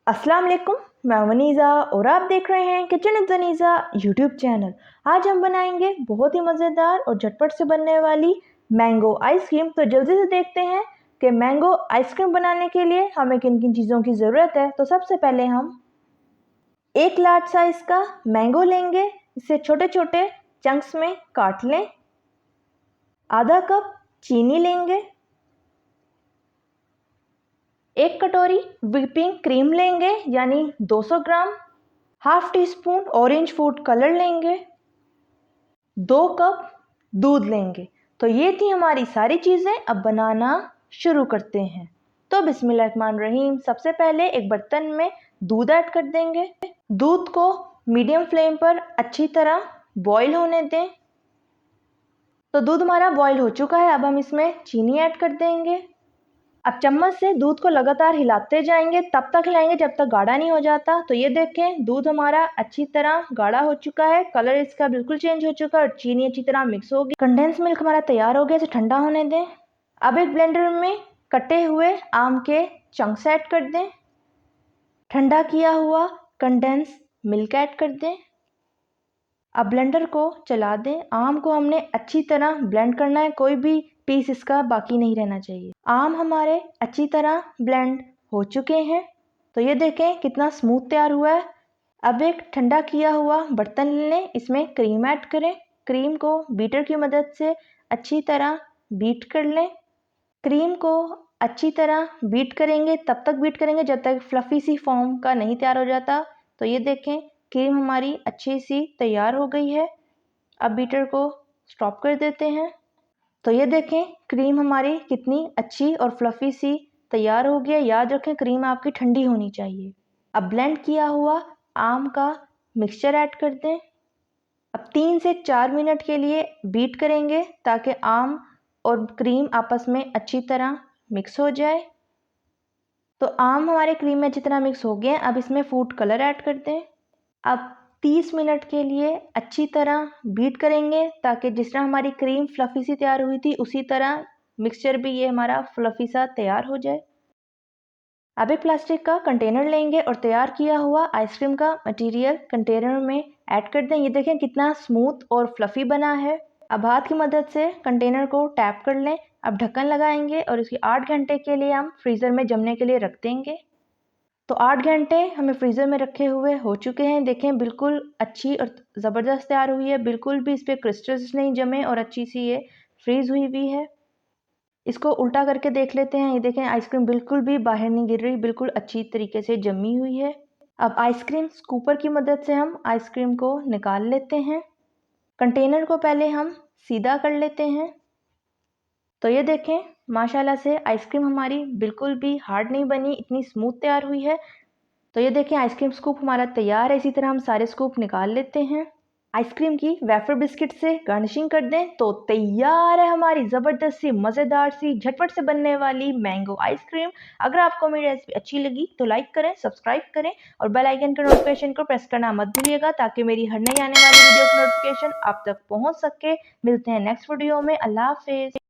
अस्सलाम वालेकुम, मैं वनीज़ा और आप देख रहे हैं kitchen with Vaneeza YouTube channel. आज हम बनाएंगे बहुत ही मज़ेदार और झटपट से बनने वाली मैंगो आइसक्रीम। तो जल्दी से देखते हैं कि मैंगो आइसक्रीम बनाने के लिए हमें किन किन चीज़ों की ज़रूरत है। तो सबसे पहले हम एक लार्ज साइज़ का मैंगो लेंगे, इसे छोटे छोटे चंक्स में काट लें। आधा कप चीनी लेंगे, एक कटोरी व्हिपिंग क्रीम लेंगे यानी 200 gram, half teaspoon orange food colour लेंगे, 2 कप दूध लेंगे। तो ये थी हमारी सारी चीज़ें। अब बनाना शुरू करते हैं। तो बिस्मिल्लाहिर्रहमानिर्रहीम। सबसे पहले एक बर्तन में दूध ऐड कर देंगे। दूध को मीडियम फ्लेम पर अच्छी तरह बॉईल होने दें। तो दूध हमारा बॉईल हो चुका है। अब हम इसमें चीनी ऐड कर देंगे। अब चम्मच से दूध को लगातार हिलाते जाएंगे, तब तक हिलाएंगे जब तक गाढ़ा नहीं हो जाता। तो ये देखें, दूध हमारा अच्छी तरह गाढ़ा हो चुका है, कलर इसका बिल्कुल चेंज हो चुका है और चीनी अच्छी तरह मिक्स हो गई। कंडेंस मिल्क हमारा तैयार हो गया, इसे ठंडा होने दें। अब एक ब्लेंडर में कटे हुए आम के चंक्स ऐड कर दें। ठंडा किया हुआ कंडेंस मिल्क ऐड कर दें। अब ब्लेंडर को चला दें। आम को हमने अच्छी तरह ब्लेंड करना है, कोई भी पीस इसका बाकी नहीं रहना चाहिए। आम हमारे अच्छी तरह ब्लेंड हो चुके हैं। तो ये देखें कितना स्मूथ तैयार हुआ है। अब एक ठंडा किया हुआ बर्तन लें, इसमें क्रीम ऐड करें। क्रीम को बीटर की मदद से अच्छी तरह बीट कर लें। क्रीम को अच्छी तरह बीट करेंगे, तब तक बीट करेंगे जब तक फ्लफी सी फॉर्म का नहीं तैयार हो जाता। तो ये देखें क्रीम हमारी अच्छी सी तैयार हो गई है। अब बीटर को स्टॉप कर देते हैं। तो ये देखें क्रीम हमारी कितनी अच्छी और फ्लफी सी तैयार हो गया। याद रखें क्रीम आपकी ठंडी होनी चाहिए। अब ब्लेंड किया हुआ आम का मिक्सचर ऐड कर दें। अब 3 से 4 मिनट के लिए बीट करेंगे ताकि आम और क्रीम आपस में अच्छी तरह मिक्स हो जाए। तो आम हमारे क्रीम में अच्छी तरह मिक्स हो गए। अब इसमें फूड कलर ऐड कर दें। अब 30 मिनट के लिए अच्छी तरह बीट करेंगे ताकि जिस तरह हमारी क्रीम फ्लफी सी तैयार हुई थी उसी तरह मिक्सचर भी ये हमारा फ्लफी सा तैयार हो जाए। अब एक प्लास्टिक का कंटेनर लेंगे और तैयार किया हुआ आइसक्रीम का मटेरियल कंटेनर में ऐड कर दें। ये देखें कितना स्मूथ और फ्लफी बना है। अब हाथ की मदद से कंटेनर को टैप कर लें। अब ढक्कन लगाएंगे और इसकी 8 घंटे के लिए हम फ्रीज़र में जमने के लिए रख देंगे। तो 8 घंटे हमें फ्रीज़र में रखे हुए हो चुके हैं। देखें बिल्कुल अच्छी और ज़बरदस्त तैयार हुई है, बिल्कुल भी इस पर क्रिस्टल्स नहीं जमे और अच्छी सी ये फ्रीज़ हुई भी है। इसको उल्टा करके देख लेते हैं। ये देखें आइसक्रीम बिल्कुल भी बाहर नहीं गिर रही, बिल्कुल अच्छी तरीके से जमी हुई है। अब आइसक्रीम स्कूपर की मदद से हम आइसक्रीम को निकाल लेते हैं। कंटेनर को पहले हम सीधा कर लेते हैं। तो ये देखें माशाल्लाह से आइसक्रीम हमारी बिल्कुल भी हार्ड नहीं बनी, इतनी स्मूथ तैयार हुई है। तो ये देखें आइसक्रीम स्कूप हमारा तैयार है। इसी तरह हम सारे स्कूप निकाल लेते हैं। आइसक्रीम की वेफर बिस्किट से गार्निशिंग कर दें तो तैयार है हमारी ज़बरदस्त सी मज़ेदार सी झटपट से बनने वाली मैंगो आइसक्रीम। अगर आपको मेरी रेसिपी अच्छी लगी तो लाइक करें, सब्सक्राइब करें और बेल आइकन के नोटिफिकेशन को प्रेस करना मत भूलिएगा ताकि मेरी हर नई आने वाली वीडियो की नोटिफिकेशन आप तक पहुंच सके। मिलते हैं नेक्स्ट वीडियो में। अल्लाह हाफिज़।